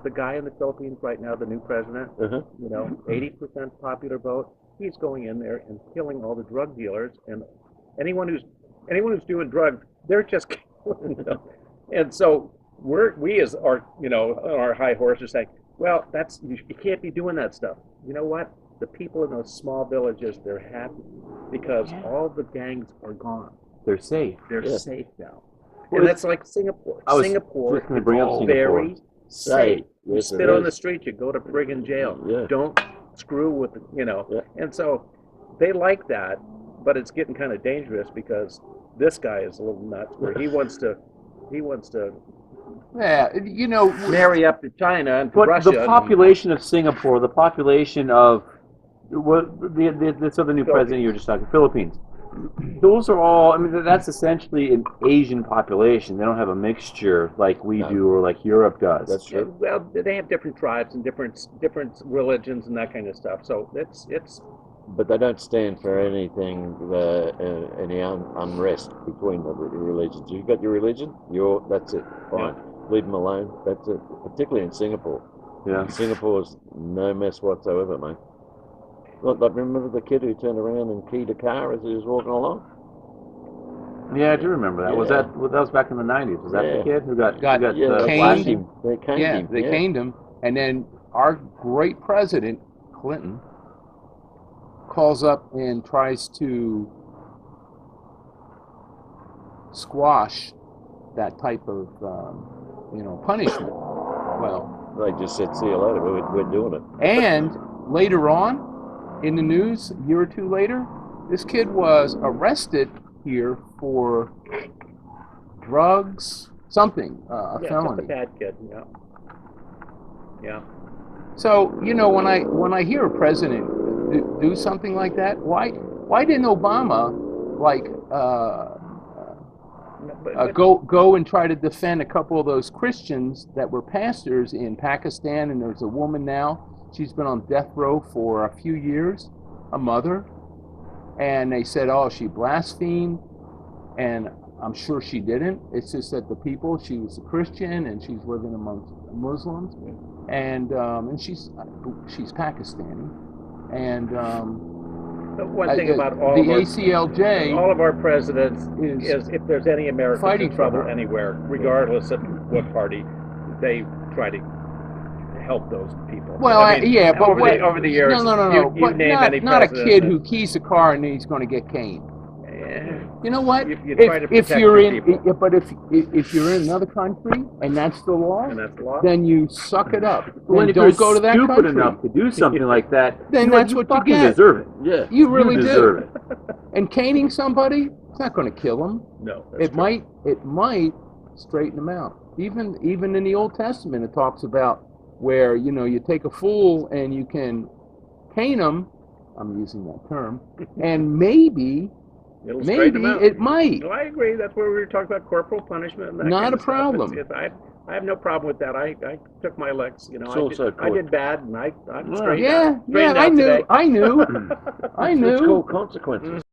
the guy in the Philippines right now, the new president, 80% popular vote, he's going in there and killing all the drug dealers and anyone who's anyone who's doing drugs, they're just killing them. And so we as our on our high horse are saying, well, you can't be doing that stuff. You know what? The people in those small villages, they're happy because all the gangs are gone. They're safe. They're safe now. Well, and that's like Singapore. Singapore is very safe. You spit on the street, you go to friggin' jail. Yeah. Don't screw with And so they like that, but it's getting kind of dangerous because this guy is a little nuts where he wants to marry up to China and to Russia. The population of Singapore, the population of this other new president you were just talking, Philippines. Those are all. I mean, that's essentially an Asian population. They don't have a mixture like we do or like Europe does. That's true. Well, they have different tribes and different religions and that kind of stuff. So it's. But they don't stand for anything, any unrest between the religions. You've got your religion, that's it. Fine, leave them alone. That's it. Particularly in Singapore. Yeah. Singapore's no mess whatsoever, mate. Look, remember the kid who turned around and keyed a car as he was walking along? Yeah, I do remember that. Yeah. That was back in the 90s? Was that the kid who got caned him? They caned him. They caned him, and then our great president Clinton calls up and tries to squash that type of punishment. Well, they just said, "See you later. We're doing it." And later on, in the news, a year or two later, this kid was arrested here for drugs, something, a felony. Just a bad kid. Yeah. So when I hear a president do something like that, why didn't Obama go and try to defend a couple of those Christians that were pastors in Pakistan? And there's a woman now. She's been on death row for a few years, a mother, and they said, oh, she blasphemed, and I'm sure she didn't. It's just that she was a Christian, and she's living amongst Muslims, and she's Pakistani, and one thing about the ACLJ, all of our presidents is if there's any Americans in trouble anywhere, regardless of what party, they try to help those people. Well, but over the years, no. You But name not a kid who keys a car and he's going to get caned. You know what? If you're in another country and that's the law, then you suck it up. When don't go to that country. Stupid enough to do something like that, then that's what you get. Deserve it. Yeah, you really deserve it. And caning somebody, it's not going to kill them. No, it might straighten them out. Even in the Old Testament, it talks about where you take a fool and you can cane them. I'm using that term, and maybe it might. No, I agree. That's where we were talking about corporal punishment. And that not kind a of problem. I have no problem with that. I took my licks. I did bad, and I'm straight. I knew. It's called consequences.